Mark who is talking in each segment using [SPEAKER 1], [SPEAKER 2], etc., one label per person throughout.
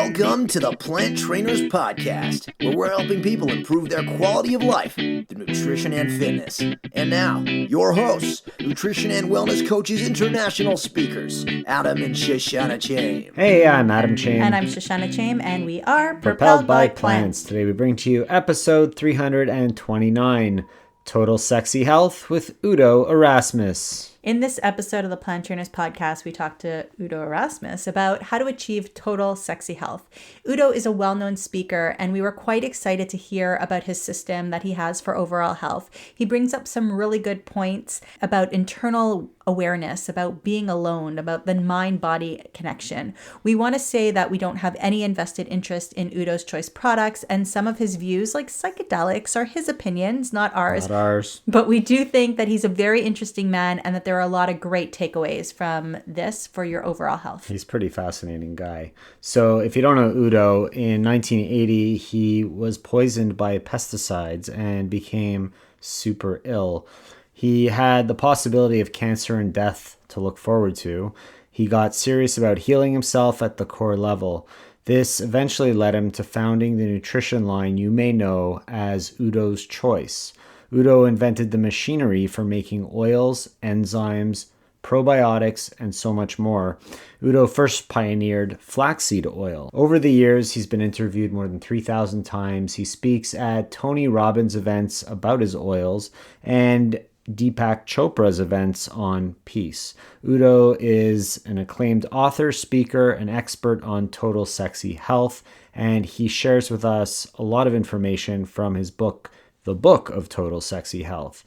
[SPEAKER 1] Welcome to the Plant Trainers Podcast, where we're helping people improve their quality of life through nutrition and fitness. And now, your hosts, nutrition and wellness coaches, international speakers, Adam and Shoshana Chaim.
[SPEAKER 2] Hey, I'm Adam Chaim.
[SPEAKER 3] And I'm Shoshana Chaim, and we are
[SPEAKER 2] Propelled by Plants. Today we bring to you episode 329, Total Sexy Health with Udo Erasmus.
[SPEAKER 3] In this episode of the Plant Trainers Podcast, we talked to Udo Erasmus about how to achieve total sexy health. Udo is a well-known speaker, and we were quite excited to hear about his system that he has for overall health. He brings up some really good points about internal awareness, about being alone, about the mind-body connection. We want to say that we don't have any invested interest in Udo's choice products, and some of his views, like psychedelics, are his opinions, not ours.
[SPEAKER 2] Not ours.
[SPEAKER 3] But we do think that he's a very interesting man and that there are a lot of great takeaways from this for your overall health.
[SPEAKER 2] He's a pretty fascinating guy. So if you don't know Udo, in 1980, he was poisoned by pesticides and became super ill. He had the possibility of cancer and death to look forward to. He got serious about healing himself at the core level. This eventually led him to founding the nutrition line you may know as Udo's Choice. Udo invented the machinery for making oils, enzymes, probiotics, and so much more. Udo first pioneered Flaxseed Oil. Over the years, he's been interviewed more than 3,000 times. He speaks at Tony Robbins events about his oils and Deepak Chopra's events on peace. Udo is an acclaimed author, speaker, and expert on total sexy health, and he shares with us a lot of information from his book, The Book of Total Sexy Health.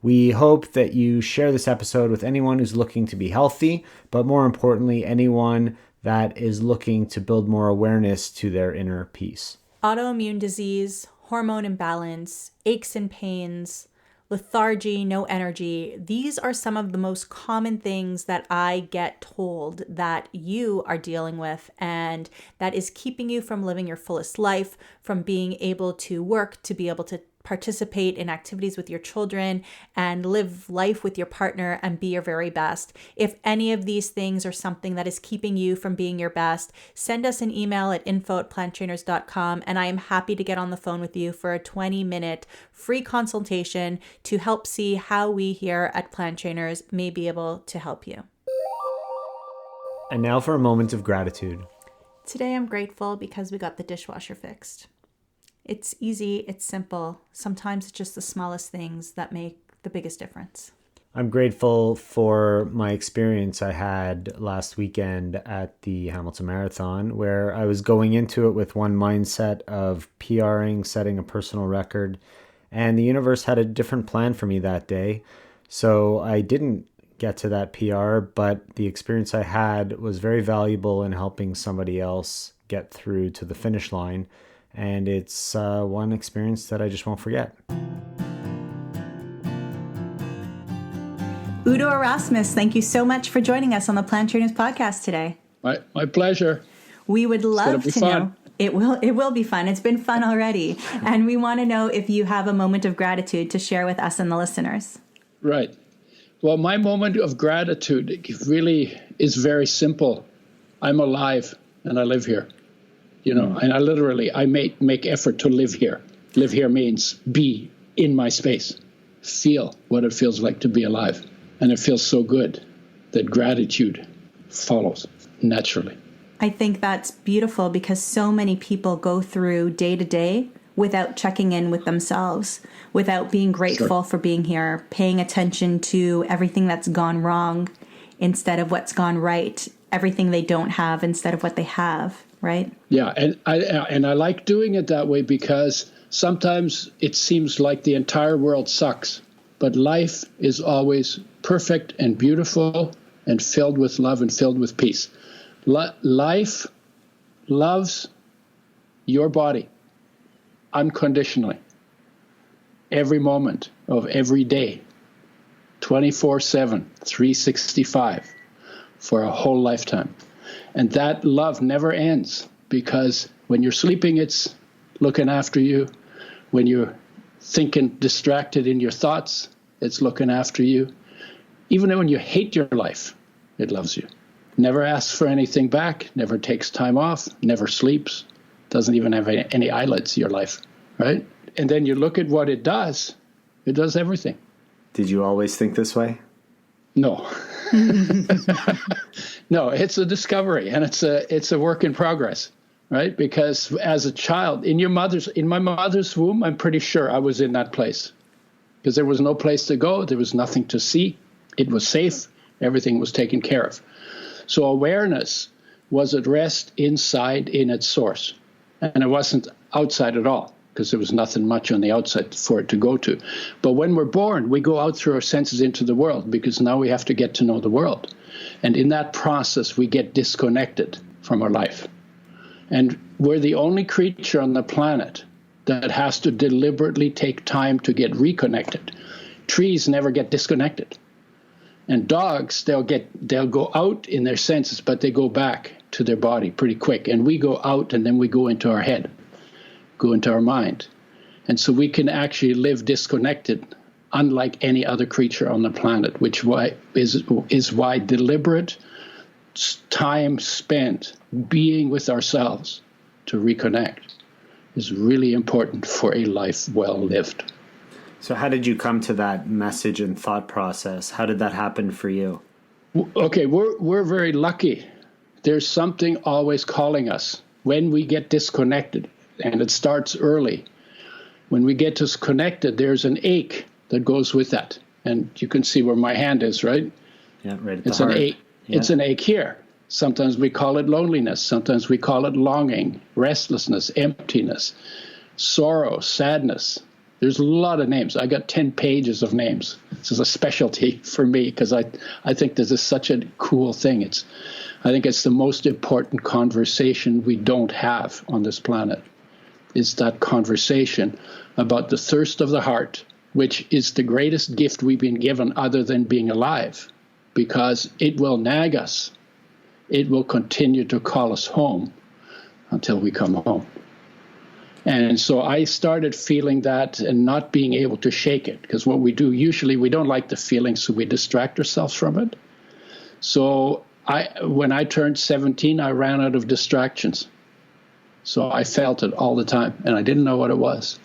[SPEAKER 2] We hope that you share this episode with anyone who's looking to be healthy, but more importantly, anyone that is looking to build more awareness to their inner peace.
[SPEAKER 3] Autoimmune disease, hormone imbalance, aches and pains, lethargy, no energy. These are some of the most common things that I get told that you are dealing with, and that is keeping you from living your fullest life, from being able to work, to be able to participate in activities with your children and live life with your partner and be your very best. If any of these things are something that is keeping you from being your best, send us an email at info@planttrainers.com, and I am happy to get on the phone with you for a 20-minute free consultation to help see how we here at Plant Trainers may be able to help you.
[SPEAKER 2] And now for a moment of gratitude.
[SPEAKER 3] Today I'm grateful because we got the dishwasher fixed. It's easy, it's simple. Sometimes it's just the smallest things that make the biggest difference.
[SPEAKER 2] I'm grateful for my experience I had last weekend at the Hamilton Marathon, where I was going into it with one mindset of PRing, setting a personal record, and the universe had a different plan for me that day. So I didn't get to that PR, but the experience I had was very valuable in helping somebody else get through to the finish line. And it's one experience that I just won't forget.
[SPEAKER 3] Udo Erasmus, thank you so much for joining us on the Plant Trainers Podcast today.
[SPEAKER 4] My pleasure.
[SPEAKER 3] We would love to know. It will be fun. It's been fun already. And we want to know if you have a moment of gratitude to share with us and the listeners.
[SPEAKER 4] Right. Well, my moment of gratitude really is very simple. I'm alive and I live here. And I make effort to live here. Live here means be in my space, feel what it feels like to be alive. And it feels so good that gratitude follows naturally.
[SPEAKER 3] I think that's beautiful because so many people go through day to day without checking in with themselves, without being grateful for being here, paying attention to everything that's gone wrong instead of what's gone right, everything they don't have instead of what they have. Right?
[SPEAKER 4] Yeah, and I like doing it that way because sometimes it seems like the entire world sucks, but life is always perfect and beautiful and filled with love and filled with peace. Life loves your body unconditionally, every moment of every day, 24/7, 365, for a whole lifetime. And that love never ends because when you're sleeping, it's looking after you. When you're thinking distracted in your thoughts, it's looking after you. Even when you hate your life, it loves you. never asks for anything back, never takes time off, never sleeps, doesn't even have any eyelids in your life, right? And then you look at what it does everything.
[SPEAKER 2] Did you always think this way?
[SPEAKER 4] No. No, it's a discovery, and it's a work in progress, right? Because as a child, in my mother's womb, I'm pretty sure I was in that place. Because there was no place to go, there was nothing to see, it was safe, everything was taken care of. So awareness was at rest inside in its source. And it wasn't outside at all, because there was nothing much on the outside for it to go to. But when we're born, we go out through our senses into the world, because now we have to get to know the world. And in that process, we get disconnected from our life. And we're the only creature on the planet that has to deliberately take time to get reconnected. Trees never get disconnected. And dogs, they'll go out in their senses, but they go back to their body pretty quick. And we go out, and then we go into our head, go into our mind. And so we can actually live disconnected, unlike any other creature on the planet, which is why deliberate time spent being with ourselves to reconnect is really important for a life well lived.
[SPEAKER 2] So how did you come to that message and thought process? How did that happen for you?
[SPEAKER 4] Okay, we're very lucky. There's something always calling us when we get disconnected, and it starts early. When we get disconnected, there's an ache that goes with that. And you can see where my hand is, right?
[SPEAKER 2] Yeah, right at
[SPEAKER 4] it's
[SPEAKER 2] the heart.
[SPEAKER 4] An ache. Yeah. It's an ache here. Sometimes we call it loneliness. Sometimes we call it longing, restlessness, emptiness, sorrow, sadness. There's a lot of names. I got 10 pages of names. This is a specialty for me because I think this is such a cool thing. I think it's the most important conversation we don't have on this planet. Is that conversation about the thirst of the heart, which is the greatest gift we've been given other than being alive, because it will nag us. It will continue to call us home until we come home. And so I started feeling that and not being able to shake it, because what we do, usually we don't like the feeling, so we distract ourselves from it. So when I turned 17, I ran out of distractions. So I felt it all the time, and I didn't know what it was.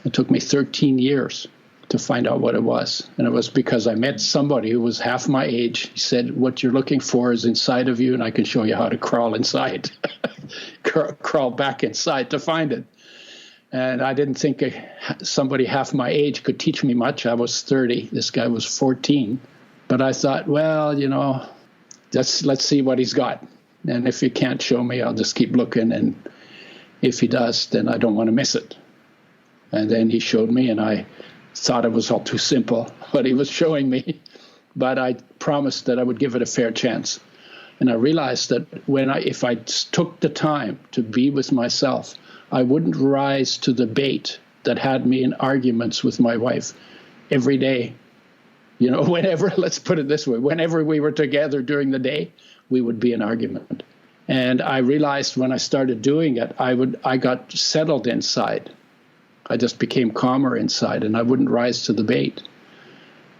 [SPEAKER 4] It took me 13 years to find out what it was. And it was because I met somebody who was half my age. He said, what you're looking for is inside of you, and I can show you how to crawl inside, crawl back inside to find it. And I didn't think somebody half my age could teach me much. I was 30. This guy was 14. But I thought, well, let's see what he's got. And if he can't show me, I'll just keep looking. And if he does, then I don't want to miss it. And then he showed me, and I thought it was all too simple, what he was showing me. But I promised that I would give it a fair chance. And I realized that if I took the time to be with myself, I wouldn't rise to the bait that had me in arguments with my wife every day. Whenever, let's put it this way, whenever we were together during the day, we would be in argument. And I realized when I started doing it, I got settled inside. I just became calmer inside, and I wouldn't rise to the bait.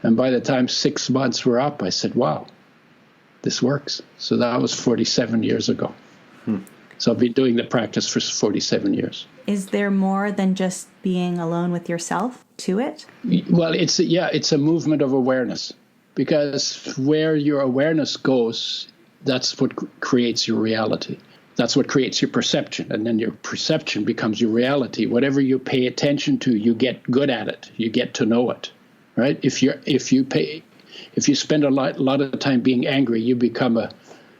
[SPEAKER 4] And by the time 6 months were up, I said, wow, this works. So that was 47 years ago. So I've been doing the practice for 47 years.
[SPEAKER 3] Is there more than just being alone with yourself to it?
[SPEAKER 4] Well, it's a movement of awareness, because where your awareness goes, that's what creates your reality. That's what creates your perception, and then your perception becomes your reality. Whatever you pay attention to, you get good at it. You get to know it, right? If you spend a lot of time being angry, you become a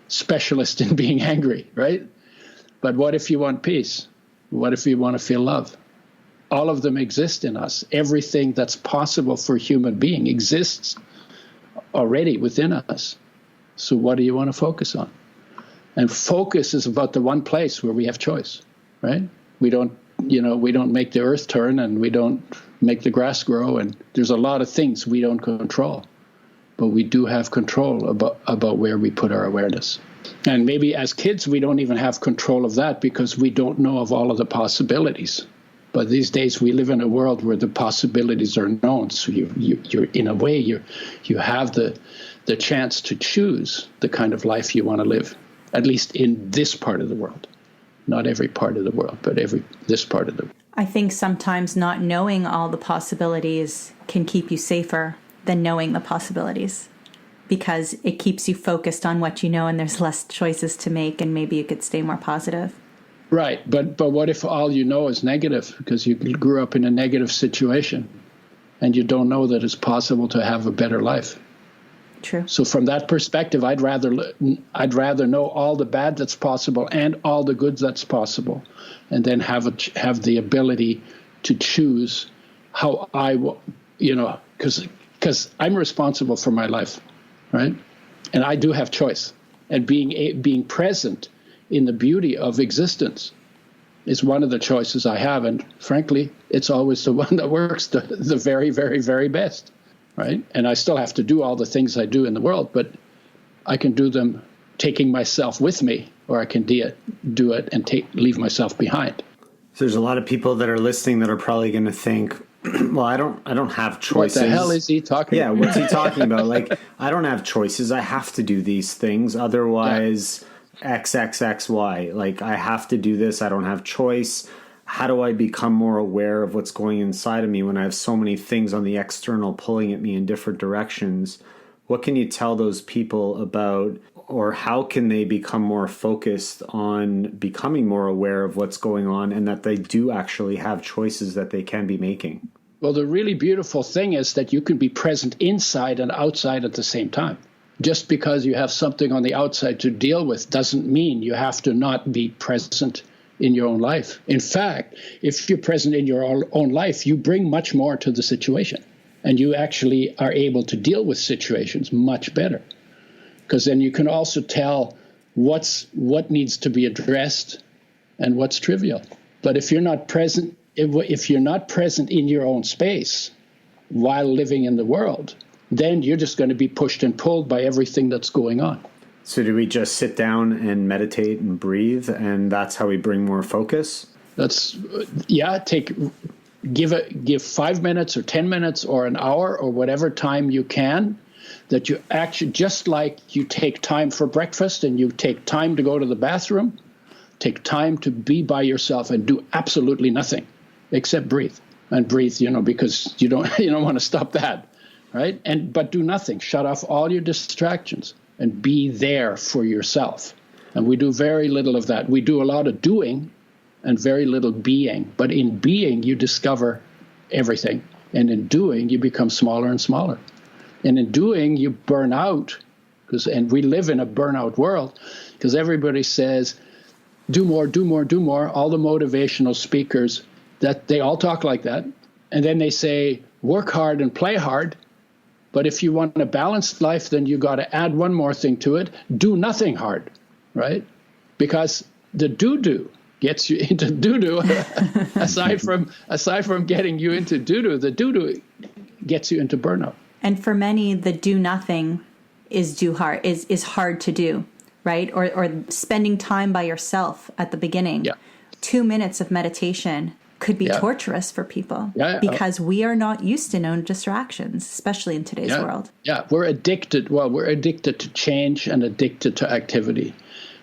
[SPEAKER 4] specialist in being angry, right? But what if you want peace? What if you want to feel love? All of them exist in us. Everything that's possible for a human being exists already within us. So what do you want to focus on? And focus is about the one place where we have choice, right? We don't make the earth turn, and we don't make the grass grow, and there's a lot of things we don't control. But we do have control about where we put our awareness. And maybe as kids, we don't even have control of that because we don't know of all of the possibilities. But these days, we live in a world where the possibilities are known. So you're in a way, you have the the chance to choose the kind of life you want to live, at least in this part of the world. Not every part of the world, but this part of the world.
[SPEAKER 3] I think sometimes not knowing all the possibilities can keep you safer than knowing the possibilities, because it keeps you focused on what you know and there's less choices to make, and maybe you could stay more positive.
[SPEAKER 4] Right, but what if all you know is negative because you grew up in a negative situation and you don't know that it's possible to have a better life?
[SPEAKER 3] True.
[SPEAKER 4] So from that perspective, I'd rather know all the bad that's possible and all the good that's possible, and then have the ability to choose how I will, because I'm responsible for my life, right? And I do have choice, and being present in the beauty of existence is one of the choices I have, and frankly, it's always the one that works the very, very, very best. Right? And I still have to do all the things I do in the world, but I can do them taking myself with me, or I can do it and leave myself behind.
[SPEAKER 2] So there's a lot of people that are listening that are probably going to think, well, I don't have choices.
[SPEAKER 4] What the hell is he talking about?
[SPEAKER 2] Yeah, what's he talking about? Like, I don't have choices. I have to do these things. Otherwise, X, X, X, Y. Like, I have to do this. I don't have choice. How do I become more aware of what's going inside of me when I have so many things on the external pulling at me in different directions? What can you tell those people about, or how can they become more focused on becoming more aware of what's going on, and that they do actually have choices that they can be making?
[SPEAKER 4] Well, the really beautiful thing is that you can be present inside and outside at the same time. Just because you have something on the outside to deal with doesn't mean you have to not be present in your own life. In fact, if you're present in your own life, you bring much more to the situation, and you actually are able to deal with situations much better, because then you can also tell what needs to be addressed and what's trivial. But if you're not present in your own space while living in the world, then you're just going to be pushed and pulled by everything that's going on.
[SPEAKER 2] So do we just sit down and meditate and breathe, and that's how we bring more focus?
[SPEAKER 4] Give 5 minutes or 10 minutes or an hour or whatever time you can, that you actually, just like you take time for breakfast and you take time to go to the bathroom, take time to be by yourself and do absolutely nothing except breathe. And breathe, because you don't want to stop that, right? But do nothing. Shut off all your distractions and be there for yourself. And we do very little of that. We do a lot of doing and very little being. But in being, you discover everything. And in doing, you become smaller and smaller. And in doing, you burn out. And we live in a burnout world, because everybody says, do more, do more, do more. All the motivational speakers, that they all talk like that. And then they say, work hard and play hard. But if you want a balanced life, then you got to add one more thing to it: do nothing hard, right? Because the do gets you into do. aside from getting you into do, the do gets you into burnout.
[SPEAKER 3] And for many, the do nothing is hard to do, right? Or spending time by yourself at the beginning.
[SPEAKER 4] Yeah.
[SPEAKER 3] 2 minutes of meditation could be torturous for people, because we are not used to known distractions, especially in today's world.
[SPEAKER 4] Yeah, we're addicted. Well, we're addicted to change and addicted to activity.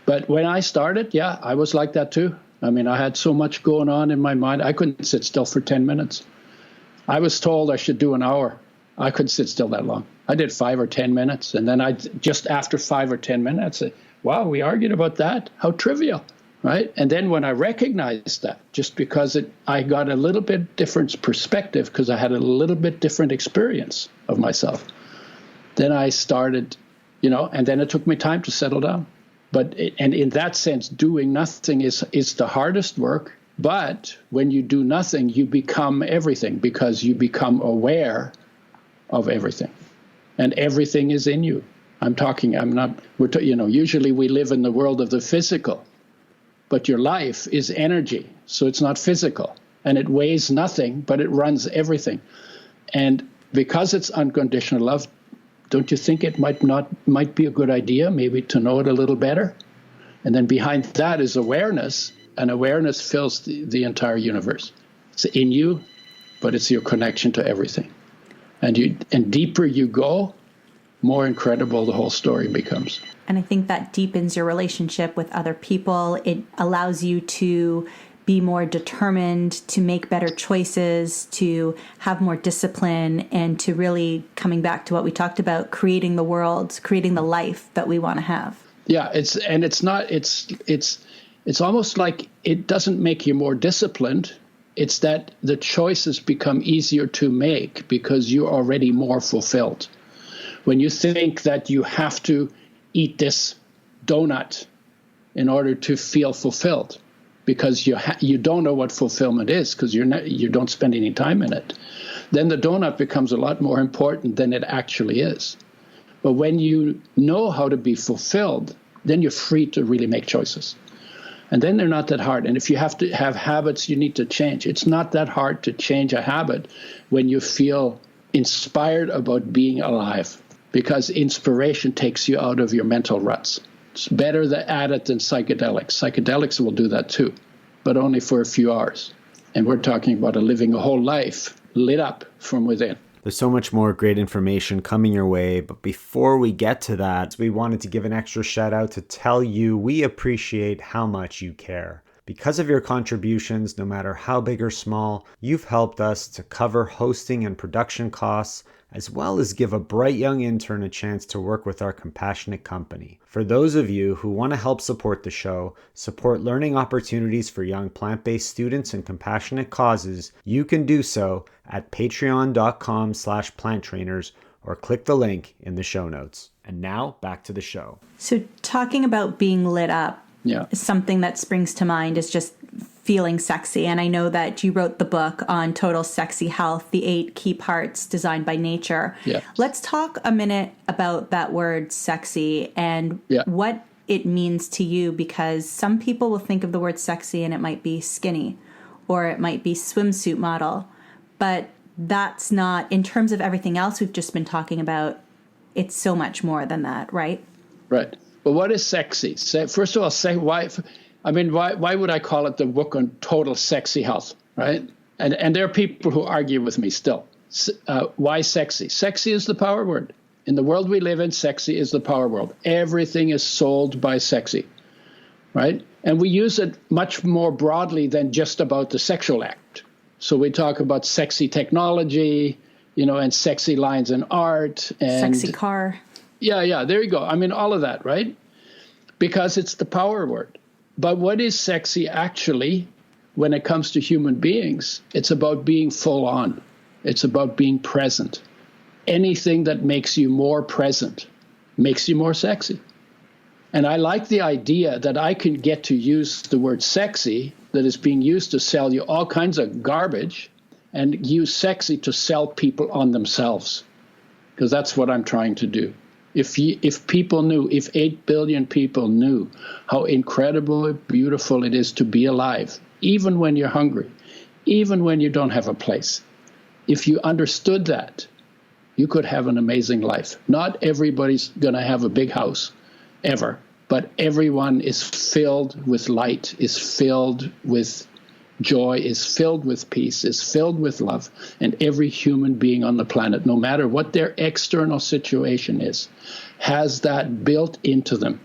[SPEAKER 4] But when I started, I was like that too. I mean, I had so much going on in my mind. I couldn't sit still for 10 minutes. I was told I should do an hour. I couldn't sit still that long. I did 5 or 10 minutes. And then just after 5 or 10 minutes, I said, wow, we argued about that? How trivial. Right? And then when I recognized that, just because I got a little bit different perspective, because I had a little bit different experience of myself, then I started, and then it took me time to settle down. And in that sense, doing nothing is the hardest work. But when you do nothing, you become everything, because you become aware of everything. And everything is in you. Usually we live in the world of the physical. But your life is energy, so it's not physical. And it weighs nothing, but it runs everything. And because it's unconditional love, don't you think it might be a good idea maybe to know it a little better? And then behind that is awareness, and awareness fills the entire universe. It's in you, but it's your connection to everything. And deeper you go, more incredible the whole story becomes.
[SPEAKER 3] And I think that deepens your relationship with other people. It allows you to be more determined, to make better choices, to have more discipline, and to really, coming back to what we talked about, creating the world, creating the life that we want to have.
[SPEAKER 4] Yeah, it's almost like it doesn't make you more disciplined. It's that the choices become easier to make because you're already more fulfilled. When you think that you have to eat this donut in order to feel fulfilled, because you don't know what fulfillment is because you don't spend any time in it, then the donut becomes a lot more important than it actually is. But when you know how to be fulfilled, then you're free to really make choices. And then they're not that hard. And if you have to have habits you need to change, it's not that hard to change a habit when you feel inspired about being alive, because inspiration takes you out of your mental ruts. It's better at it than psychedelics. Psychedelics will do that too, but only for a few hours. And we're talking about living a whole life lit up from within.
[SPEAKER 2] There's so much more great information coming your way, but before we get to that, we wanted to give an extra shout out to tell you we appreciate how much you care. Because of your contributions, no matter how big or small, you've helped us to cover hosting and production costs, as well as give a bright young intern a chance to work with our compassionate company. For those of you who want to help support the show, support learning opportunities for young plant-based students and compassionate causes, you can do so at patreon.com/planttrainers or click the link in the show notes. And now back to the show.
[SPEAKER 3] So talking about being lit up, something that springs to mind is just feeling sexy. And I know that you wrote the book on total sexy health, the 8 key parts designed by nature.
[SPEAKER 4] Yeah.
[SPEAKER 3] Let's talk a minute about that word sexy and what it means to you, because some people will think of the word sexy and it might be skinny or it might be swimsuit model. But that's not, in terms of everything else we've just been talking about, it's so much more than that, right?
[SPEAKER 4] Right. Well, what is sexy? First of all, say why. I mean, why would I call it the book on total sexy health, right? And there are people who argue with me still. Why sexy? Sexy is the power word. In the world we live in, sexy is the power word. Everything is sold by sexy, right? And we use it much more broadly than just about the sexual act. So we talk about sexy technology, and sexy lines in art. And
[SPEAKER 3] sexy car.
[SPEAKER 4] Yeah, there you go. I mean, all of that, right? Because it's the power word. But what is sexy actually when it comes to human beings? It's about being full on. It's about being present. Anything that makes you more present makes you more sexy. And I like the idea that I can get to use the word sexy that is being used to sell you all kinds of garbage and use sexy to sell people on themselves, because that's what I'm trying to do. If people knew, if 8 billion people knew how incredibly beautiful it is to be alive, even when you're hungry, even when you don't have a place, if you understood that, you could have an amazing life. Not everybody's going to have a big house, ever, but everyone is filled with light, is filled with joy, is filled with peace, is filled with love. And every human being on the planet, no matter what their external situation is, has that built into them,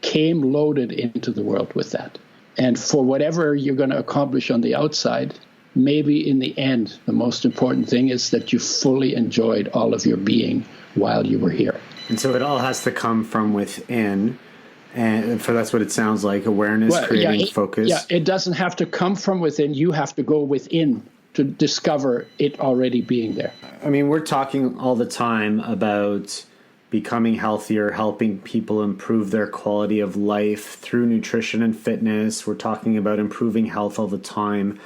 [SPEAKER 4] came loaded into the world with that. And for whatever you're going to accomplish on the outside, maybe in the end, the most important thing is that you fully enjoyed all of your being while you were here.
[SPEAKER 2] And so it all has to come from within. And for that's what it sounds like, awareness, creating focus.
[SPEAKER 4] Yeah, it doesn't have to come from within. You have to go within to discover it already being there.
[SPEAKER 2] I mean, we're talking all the time about becoming healthier, helping people improve their quality of life through nutrition and fitness. We're talking about improving health all the time.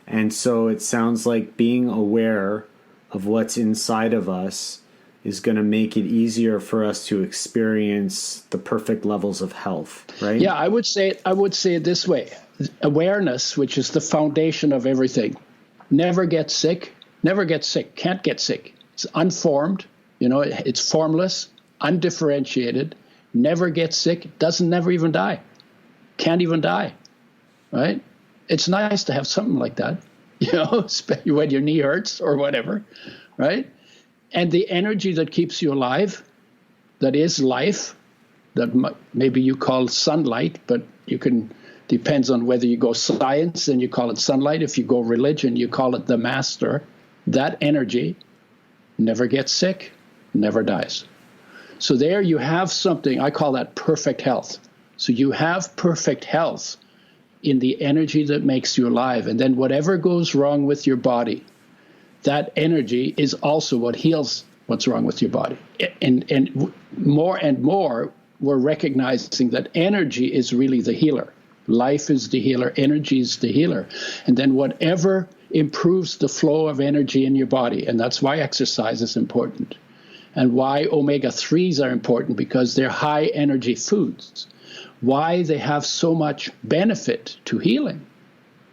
[SPEAKER 2] And so it sounds like being aware of what's inside of us is going to make it easier for us to experience the perfect levels of health, right?
[SPEAKER 4] Yeah, I would say it this way. Awareness, which is the foundation of everything, never gets sick, can't get sick. It's unformed, it's formless, undifferentiated, never gets sick, never even die, can't even die, right? It's nice to have something like that, when your knee hurts or whatever, right? And the energy that keeps you alive that is life, that maybe you call sunlight, but depends on whether you go science and you call it sunlight. If you go religion, you call it the master. That energy never gets sick, never dies. So there you have something, I call that perfect health. So you have perfect health in the energy that makes you alive. And then whatever goes wrong with your body, that energy is also what heals what's wrong with your body. And more, we're recognizing that energy is really the healer. Life is the healer. Energy is the healer. And then whatever improves the flow of energy in your body, and that's why exercise is important, and why omega-3s are important, because they're high energy foods. Why they have so much benefit to healing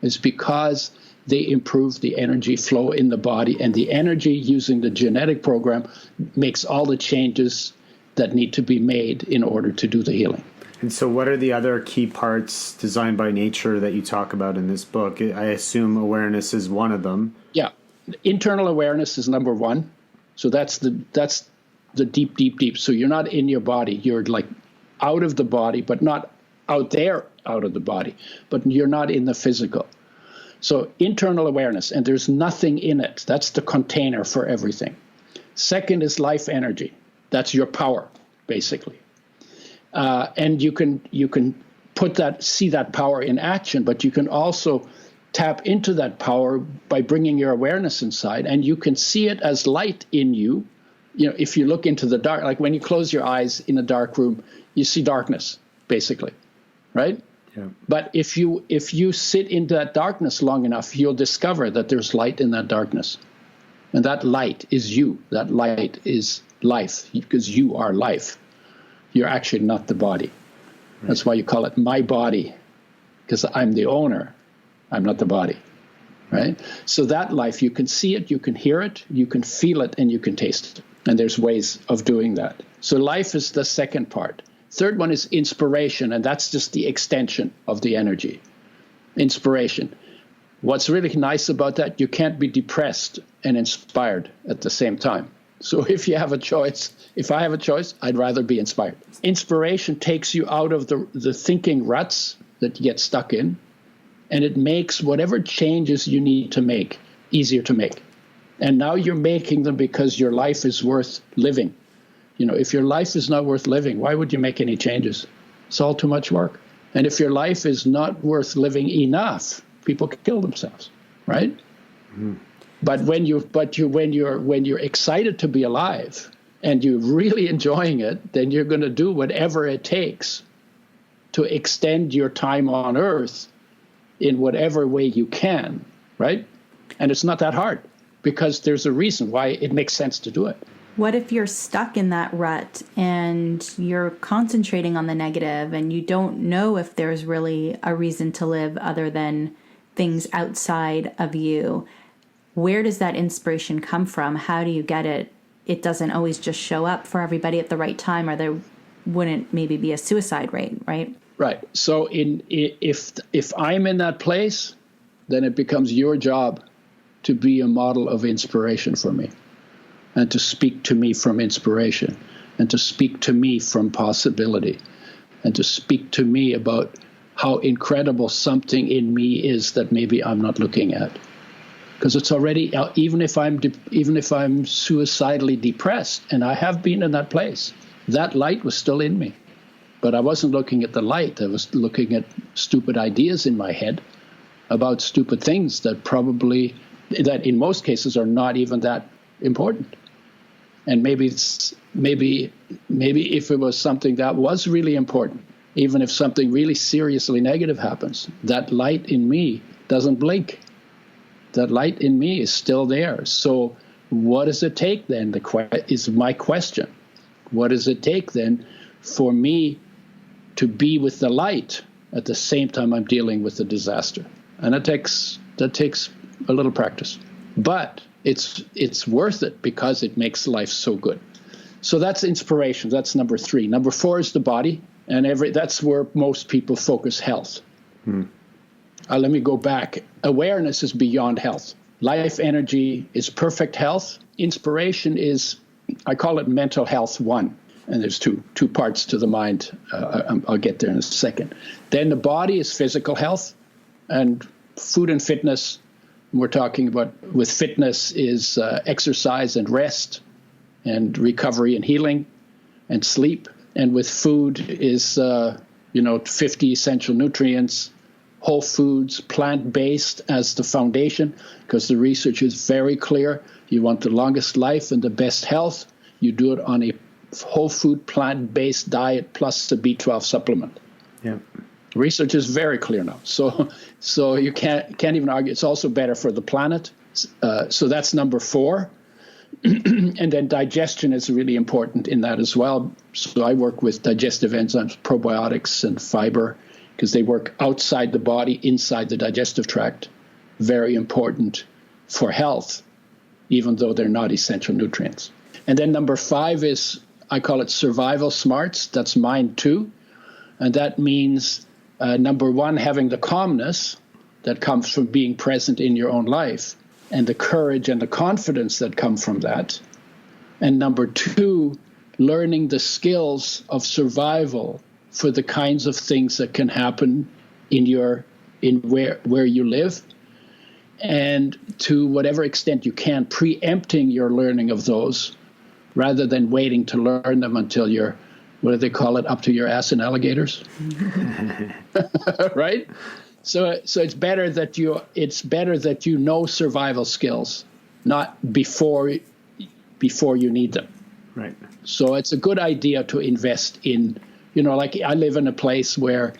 [SPEAKER 4] is because they improve the energy flow in the body, and the energy using the genetic program makes all the changes that need to be made in order to do the healing.
[SPEAKER 2] And so what are the other key parts designed by nature that you talk about in this book? I assume awareness is one of them.
[SPEAKER 4] Yeah. Internal awareness is number one. So that's the deep. So you're not in your body. You're like out of the body, but not out there, out of the body. But you're not in the physical. So internal awareness, and there's nothing in it. That's the container for everything. Second is life energy. That's your power, basically. And you can see that power in action, but you can also tap into that power by bringing your awareness inside, and you can see it as light in you. You know, if you look into the dark, like when you close your eyes in a dark room, you see darkness, basically, right? Yeah. But if you sit into that darkness long enough, you'll discover that there's light in that darkness, and that light is you. That light is life, because you are life. You're actually not the body. Right. That's why you call it my body, because I'm the owner. I'm not the body, right? So that life, you can see it, you can hear it, you can feel it, and you can taste it. And there's ways of doing that. So life is the second part. Third one is inspiration, and that's just the extension of the energy. Inspiration. What's really nice about that, you can't be depressed and inspired at the same time. So if I have a choice, I'd rather be inspired. Inspiration takes you out of the thinking ruts that you get stuck in, and it makes whatever changes you need to make easier to make. And now you're making them because your life is worth living. You know, if your life is not worth living, why would you make any changes? It's all too much work. And if your life is not worth living enough, people kill themselves, right? Mm-hmm. But when you're excited to be alive and you're really enjoying it, then you're going to do whatever it takes to extend your time on Earth in whatever way you can, right? And it's not that hard, because there's a reason why it makes sense to do it.
[SPEAKER 3] What if you're stuck in that rut and you're concentrating on the negative and you don't know if there's really a reason to live other than things outside of you? Where does that inspiration come from? How do you get it? It doesn't always just show up for everybody at the right time, or there wouldn't maybe be a suicide rate, right?
[SPEAKER 4] Right. So if I'm in that place, then it becomes your job to be a model of inspiration for me, and to speak to me from inspiration, and to speak to me from possibility, and to speak to me about how incredible something in me is that maybe I'm not looking at. Because it's already, even if I'm suicidally depressed, and I have been in that place, that light was still in me. But I wasn't looking at the light. I was looking at stupid ideas in my head about stupid things that in most cases are not even that important. And maybe if it was something that was really important, even if something really seriously negative happens, that light in me doesn't blink. That light in me is still there. So what does it take then, is my question. What does it take then for me to be with the light at the same time I'm dealing with the disaster? And that takes a little practice. But it's worth it, because it makes life so good. So that's inspiration. That's number 3. Number 4 is the body, and that's where most people focus health. Let me go back. Awareness is beyond health. Life energy is perfect health. Inspiration is, I call it mental health 1. And there's two parts to the mind. I'll get there in a second. Then the body is physical health, and food and fitness. We're talking about with fitness is exercise and rest, and recovery and healing, and sleep. And with food is 50 essential nutrients, whole foods, plant-based as the foundation, because the research is very clear. You want the longest life and the best health, you do it on a whole food, plant-based diet plus the B12 supplement.
[SPEAKER 2] Yeah.
[SPEAKER 4] Research is very clear now. So you can't even argue. It's also better for the planet. So that's number 4. And then digestion is really important in that as well. So I work with digestive enzymes, probiotics, and fiber, because they work outside the body, inside the digestive tract. Very important for health, even though they're not essential nutrients. And then number 5 is, I call it survival smarts. That's mine too. And that means, number 1, having the calmness that comes from being present in your own life, and the courage and the confidence that come from that. And number 2, learning the skills of survival for the kinds of things that can happen in where you live, and to whatever extent you can, preempting your learning of those rather than waiting to learn them until you're, what do they call it, up to your ass in alligators? Right? So it's better that you know survival skills, not before you need them.
[SPEAKER 2] Right.
[SPEAKER 4] So it's a good idea to invest in, like I live in a place where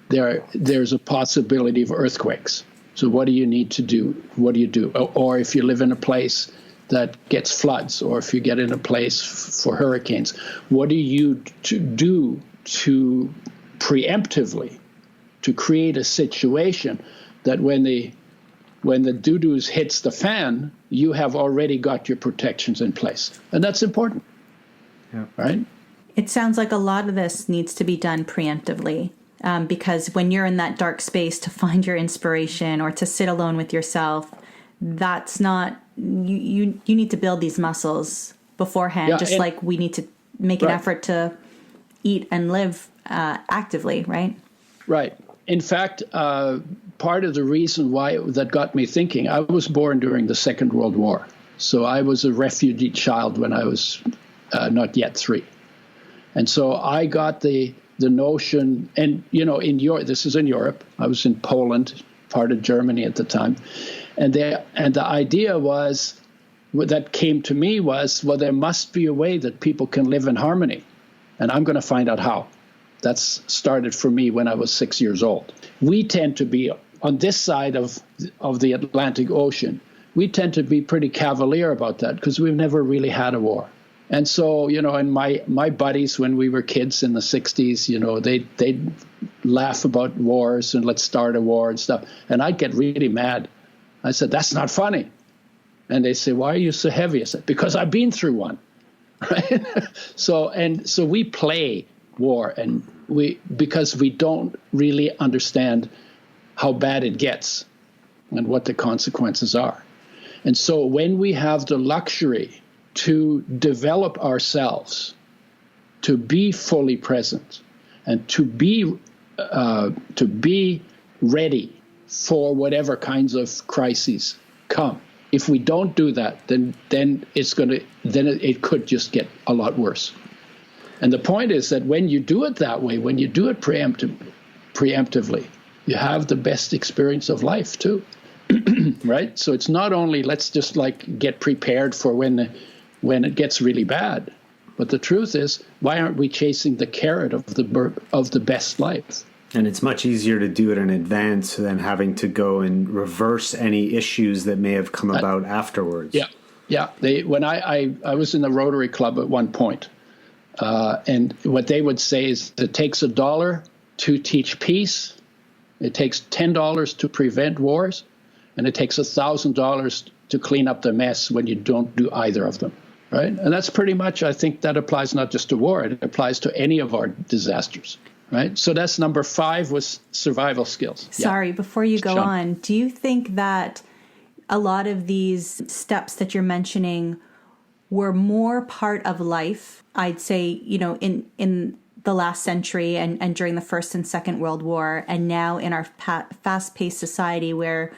[SPEAKER 4] there's a possibility of earthquakes. So what do you need to do? What do you do? Or if you live in a place that gets floods, or if you get in a place for hurricanes, what do you do to preemptively to create a situation that when the doo-doos hits the fan, you have already got your protections in place. And that's important.
[SPEAKER 2] Yeah.
[SPEAKER 4] Right?
[SPEAKER 3] It sounds like a lot of this needs to be done preemptively, because when you're in that dark space to find your inspiration or to sit alone with yourself, that's not, you need to build these muscles beforehand, like we need to make an effort to eat and live actively, right? Right.
[SPEAKER 4] In fact, part of the reason why that got me thinking, I was born during the Second World War. So I was a refugee child when I was not yet 3. And so I got the notion, and, this is in Europe. I was in Poland, part of Germany at the time. And the idea was, that came to me was, well, there must be a way that people can live in harmony. And I'm going to find out how. That's started for me when I was 6 years old. We tend to be on this side of the Atlantic Ocean. We tend to be pretty cavalier about that because we've never really had a war. And so, and my buddies, when we were kids in the 60s, they'd laugh about wars and let's start a war and stuff. And I'd get really mad. I said, that's not funny. And they say, why are you so heavy? I said, because I've been through one. Right? So we play war, and because we don't really understand how bad it gets and what the consequences are. And so when we have the luxury to develop ourselves, to be fully present, and to be ready for whatever kinds of crises come, if we don't do that, then it could just get a lot worse. And the point is that when you do it that way, when you do it preemptively, you have the best experience of life too, right? So it's not only let's just get prepared for when it gets really bad, but the truth is, why aren't we chasing the carrot of the best life?
[SPEAKER 2] And it's much easier to do it in advance than having to go and reverse any issues that may have come about afterwards.
[SPEAKER 4] Yeah. When I was in the Rotary Club at one point. And what they would say is it takes $1 to teach peace, it takes $10 to prevent wars, and it takes $1,000 to clean up the mess when you don't do either of them, right? And that's pretty much, I think that applies not just to war, it applies to any of our disasters, right? So that's number 5 was survival skills.
[SPEAKER 3] Sorry, before you go on, do you think that a lot of these steps that you're mentioning were more part of life, I'd say, in the last century and during the First and Second World War, and now in our fast-paced society where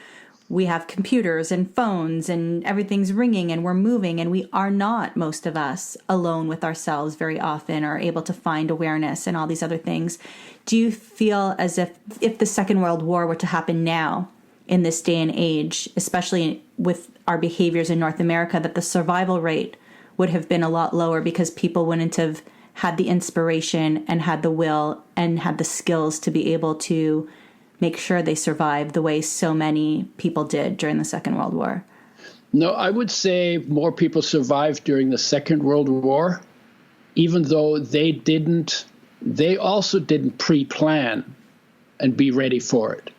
[SPEAKER 3] we have computers and phones and everything's ringing and we're moving, and we are not, most of us, alone with ourselves very often or able to find awareness and all these other things. Do you feel as if the Second World War were to happen now in this day and age, especially with our behaviors in North America, that the survival rate would have been a lot lower because people wouldn't have had the inspiration and had the will and had the skills to be able to make sure they survived the way so many people did during the Second World War?
[SPEAKER 4] No, I would say more people survived during the Second World War, even though they also didn't pre-plan and be ready for it.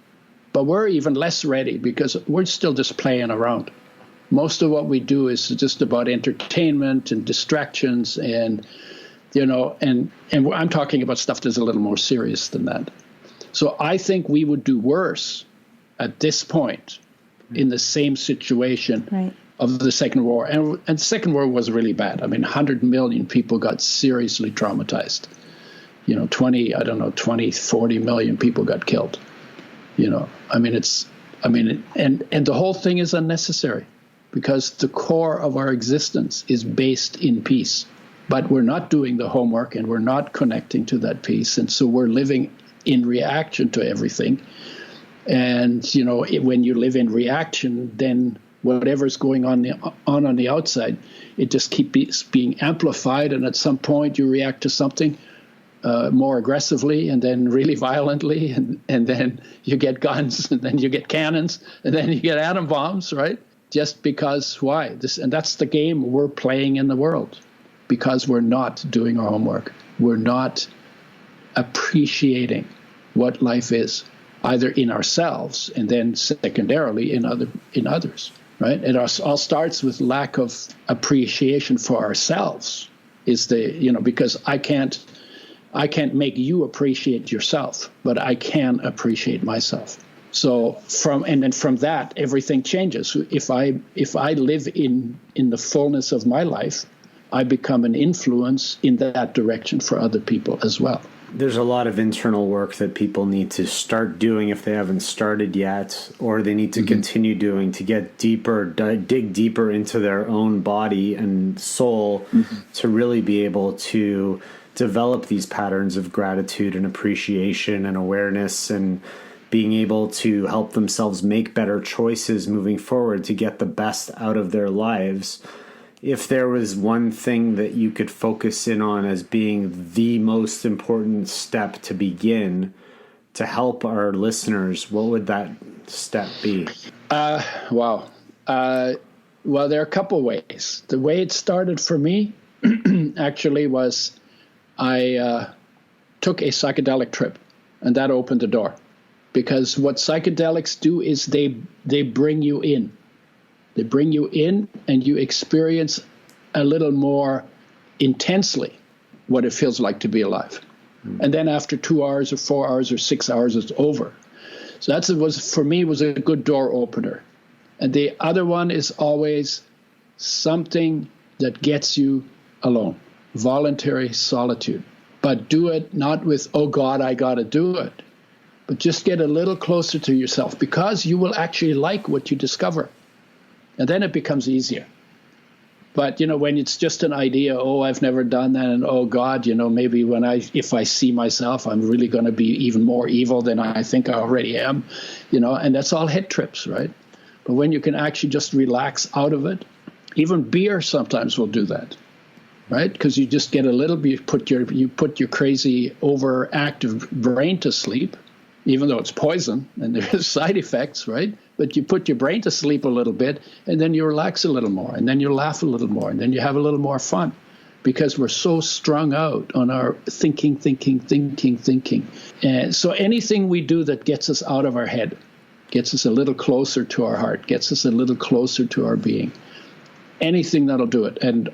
[SPEAKER 4] But we're even less ready because we're still just playing around. Most of what we do is just about entertainment and distractions and I'm talking about stuff that's a little more serious than that. So I think we would do worse at this point in the same situation of the Second War. And the Second War was really bad. 100 million people got seriously traumatized. 40 million people got killed. And the whole thing is unnecessary because the core of our existence is based in peace. But we're not doing the homework and we're not connecting to that peace. And so we're living in reaction to everything. And, when you live in reaction, then whatever's going on the outside, it just keeps being amplified. And at some point you react to something more aggressively and then really violently. And then you get guns and then you get cannons and then you get atom bombs, right? Just because why? And that's the game we're playing in the world. Because we're not doing our homework. We're not appreciating what life is, either in ourselves and then secondarily in others, right? It all starts with lack of appreciation for ourselves. Because I can't make you appreciate yourself, but I can appreciate myself. So from that, everything changes. If I live in the fullness of my life, I become an influence in that direction for other people as well.
[SPEAKER 2] There's a lot of internal work that people need to start doing if they haven't started yet, or they need to continue doing to get deeper, dig deeper into their own body and soul to really be able to develop these patterns of gratitude and appreciation and awareness and being able to help themselves make better choices moving forward to get the best out of their lives. If there was one thing that you could focus in on as being the most important step to begin to help our listeners, what would that step be?
[SPEAKER 4] Wow. Well, there are a couple ways. The way it started for me actually was I took a psychedelic trip, and that opened the door. Because what psychedelics do is they bring you in. They bring you in and you experience a little more intensely what it feels like to be alive. And then after 2 hours or 4 hours or 6 hours, it's over. So that for me was a good door opener. And the other one is always something that gets you alone, voluntary solitude. But do it not with, oh God, I got to do it. But just get a little closer to yourself because you will actually like what you discover. And then it becomes easier. But, when it's just an idea, oh, I've never done that, and oh, God, maybe if I see myself, I'm really going to be even more evil than I think I already am, and that's all head trips, right? But when you can actually just relax out of it, even beer sometimes will do that, right? Because you just get a little bit, you put your crazy, overactive brain to sleep, even though it's poison and there's side effects, right? But you put your brain to sleep a little bit, and then you relax a little more, and then you laugh a little more, and then you have a little more fun because we're so strung out on our thinking. And so anything we do that gets us out of our head, gets us a little closer to our heart, gets us a little closer to our being, anything that'll do it. And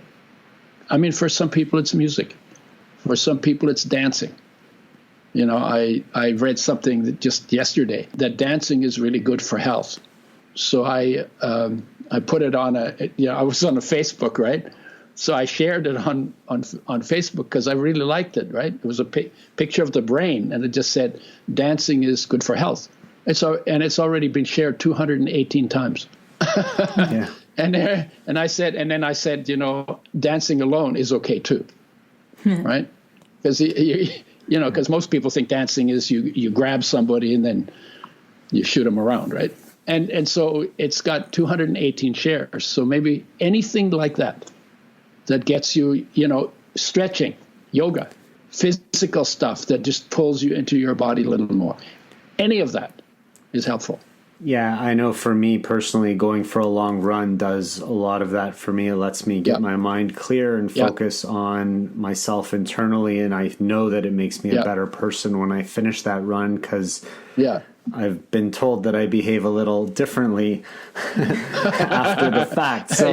[SPEAKER 4] for some people, it's music. For some people, it's dancing. I read something that just yesterday that dancing is really good for health. So I put it on I was on a Facebook, right? So I shared it on Facebook because I really liked it, right? It was a picture of the brain, and it just said, dancing is good for health. And it's already been shared 218 times.
[SPEAKER 2] Yeah.
[SPEAKER 4] And then I said, dancing alone is okay too, right? Because because most people think dancing is you grab somebody and then you shoot them around, right? And so it's got 218 shares. So maybe anything like that gets you, stretching, yoga, physical stuff that just pulls you into your body a little more. Any of that is helpful.
[SPEAKER 2] Yeah, I know for me personally, going for a long run does a lot of that for me. It lets me get my mind clear and focus on myself internally. And I know that it makes me a better person when I finish that run because I've been told that I behave a little differently after the fact. So,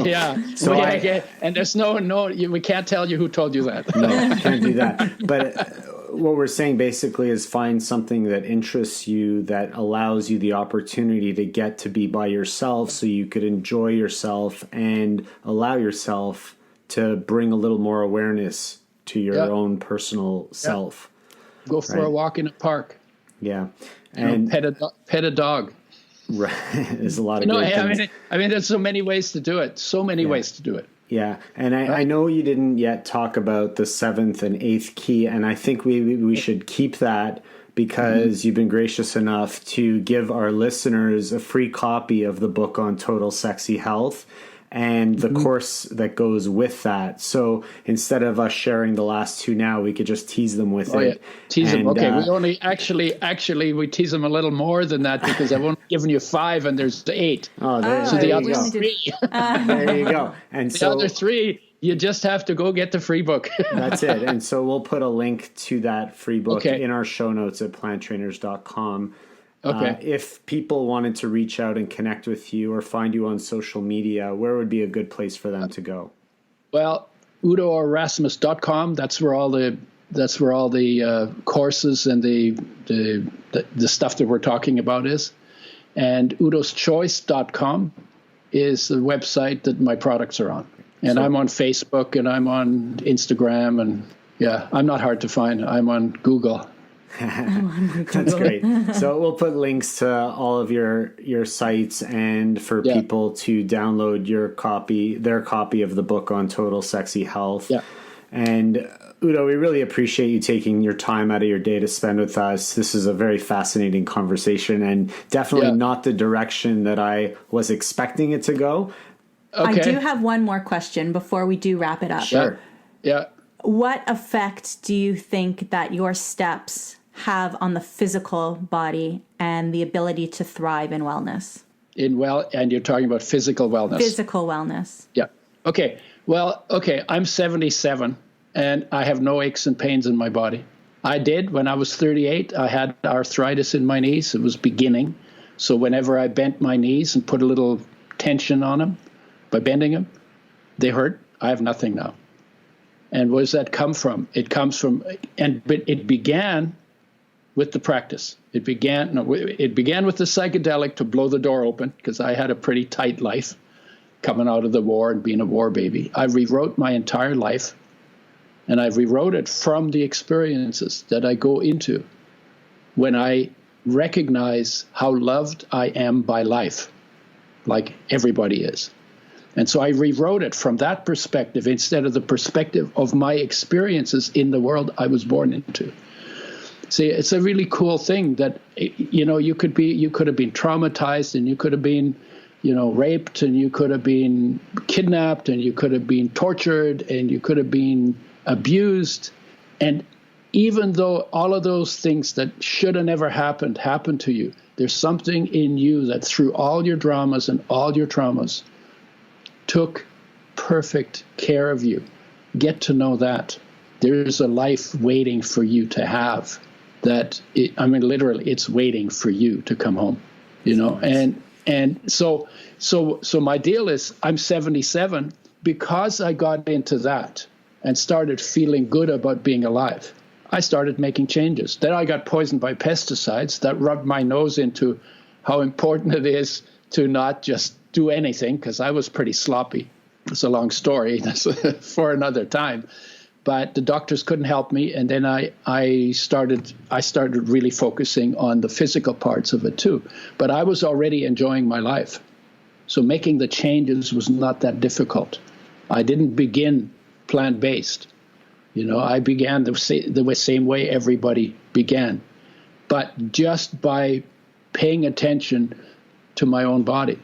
[SPEAKER 4] and there's we can't tell you who told you that.
[SPEAKER 2] No, can't do that. But what we're saying basically is find something that interests you, that allows you the opportunity to get to be by yourself so you could enjoy yourself and allow yourself to bring a little more awareness to your own personal self.
[SPEAKER 4] Go for a walk in a park.
[SPEAKER 2] Yeah. And
[SPEAKER 4] pet a dog.
[SPEAKER 2] Right. There's a lot of great things.
[SPEAKER 4] I mean, there's so many ways to do it. So many ways to do it.
[SPEAKER 2] Yeah, and I know you didn't yet talk about the 7th and 8th key, and I think we should keep that because you've been gracious enough to give our listeners a free copy of the book on total sexy health and the course that goes with that. So instead of us sharing the last two now, we could just tease them with it.
[SPEAKER 4] Yeah. Tease them. Okay, we only actually we tease them a little more than that because I've only given you 5 and there's 8.
[SPEAKER 2] Oh,
[SPEAKER 4] so the other 3.
[SPEAKER 2] There you go. And
[SPEAKER 4] the other 3, you just have to go get the free book.
[SPEAKER 2] That's it. And so we'll put a link to that free book in our show notes at planttrainers.com.
[SPEAKER 4] Okay.
[SPEAKER 2] If people wanted to reach out and connect with you or find you on social media, where would be a good place for them to go?
[SPEAKER 4] Well, UdoErasmus.com. That's where all the courses and the stuff that we're talking about is. And udoschoice.com is the website that my products are on. And I'm on Facebook and I'm on Instagram and I'm not hard to find. I'm on Google.
[SPEAKER 2] That's great. So we'll put links to all of your sites and for people to download their copy of the book on total sexy health. Yeah. And Udo, we really appreciate you taking your time out of your day to spend with us. This is a very fascinating conversation and definitely not the direction that I was expecting it to go.
[SPEAKER 3] Okay. I do have one more question before we do wrap it up.
[SPEAKER 2] Sure.
[SPEAKER 4] Yeah.
[SPEAKER 3] What effect do you think that your steps have on the physical body and the ability to thrive in wellness?
[SPEAKER 4] And you're talking about physical wellness.
[SPEAKER 3] Physical wellness.
[SPEAKER 4] Yeah. Okay. Well, I'm 77 and I have no aches and pains in my body. I did when I was 38. I had arthritis in my knees. It was beginning. So whenever I bent my knees and put a little tension on them by bending them, they hurt. I have nothing now. And where does that come from? It comes from, but it began with the practice. It began with the psychedelic to blow the door open because I had a pretty tight life coming out of the war and being a war baby. I rewrote my entire life, and I rewrote it from the experiences that I go into when I recognize how loved I am by life, like everybody is. And so I rewrote it from that perspective instead of the perspective of my experiences in the world I was born into. See, it's a really cool thing that, you could have been traumatized and you could have been, raped and you could have been kidnapped and you could have been tortured and you could have been abused. And even though all of those things that should have never happened to you, there's something in you that through all your dramas and all your traumas took perfect care of you. Get to know that. There's a life waiting for you to have. Literally, it's waiting for you to come home, And so my deal is I'm 77 because I got into that and started feeling good about being alive. I started making changes. Then I got poisoned by pesticides that rubbed my nose into how important it is to not just do anything because I was pretty sloppy. It's a long story. That's for another time. But the doctors couldn't help me, and then I started really focusing on the physical parts of it too. But I was already enjoying my life, so making the changes was not that difficult. I didn't begin plant-based. I began the same way everybody began, but just by paying attention to my own body,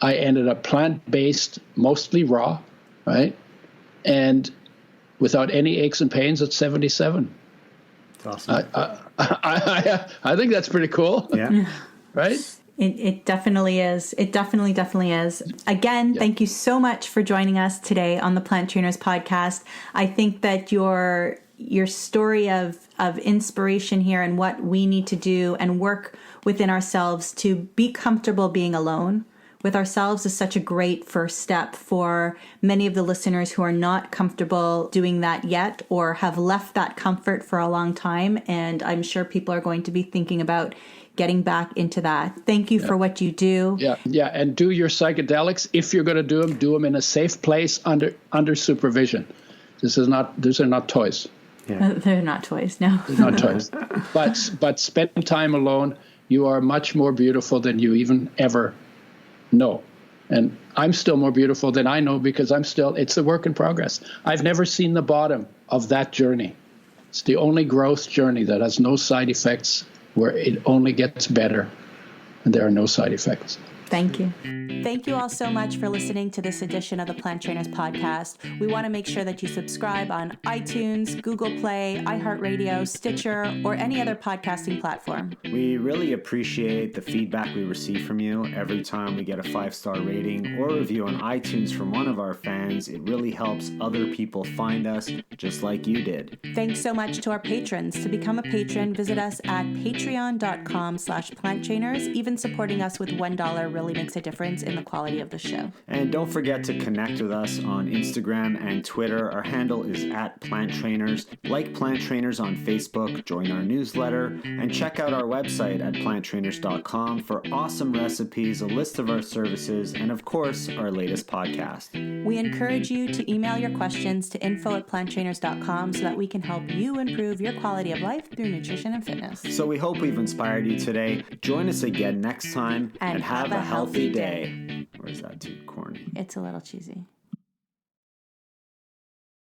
[SPEAKER 4] I ended up plant-based, mostly raw, right, and without any aches and pains at 77.
[SPEAKER 2] That's awesome.
[SPEAKER 4] I think that's pretty cool.
[SPEAKER 2] Yeah.
[SPEAKER 4] Right?
[SPEAKER 3] It definitely is. It definitely is. Again, Thank you so much for joining us today on the Plant Trainers podcast. I think that your story of inspiration here and what we need to do and work within ourselves to be comfortable being alone with ourselves is such a great first step for many of the listeners who are not comfortable doing that yet or have left that comfort for a long time. And I'm sure people are going to be thinking about getting back into that. Thank you for what you do.
[SPEAKER 4] Yeah. And do your psychedelics. If you're going to do them in a safe place under supervision. These are not toys.
[SPEAKER 3] Yeah. They're not toys, no.
[SPEAKER 4] They're not toys. But spend time alone. You are much more beautiful than you even ever know. And I'm still more beautiful than I know because it's a work in progress. I've never seen the bottom of that journey. It's the only growth journey that has no side effects, where it only gets better and there are no side effects.
[SPEAKER 3] Thank you. Thank you all so much for listening to this edition of the Plant Trainers podcast. We want to make sure that you subscribe on iTunes, Google Play, iHeartRadio, Stitcher, or any other podcasting platform.
[SPEAKER 2] We really appreciate the feedback we receive from you. Every time we get a 5-star rating or review on iTunes from one of our fans, it really helps other people find us just like you did.
[SPEAKER 3] Thanks so much to our patrons. To become a patron, visit us at patreon.com/planttrainers. Even supporting us with $1 really makes a difference in the quality of the show.
[SPEAKER 2] And don't forget to connect with us on Instagram and Twitter. Our handle is @PlantTrainers. Like Plant Trainers on Facebook, join our newsletter, and check out our website at planttrainers.com for awesome recipes, a list of our services, and of course, our latest podcast.
[SPEAKER 3] We encourage you to email your questions to info@planttrainers.com so that we can help you improve your quality of life through nutrition and fitness.
[SPEAKER 2] So we hope we've inspired you today. Join us again next time and have a healthy day. Or is that too corny?
[SPEAKER 3] It's a little cheesy.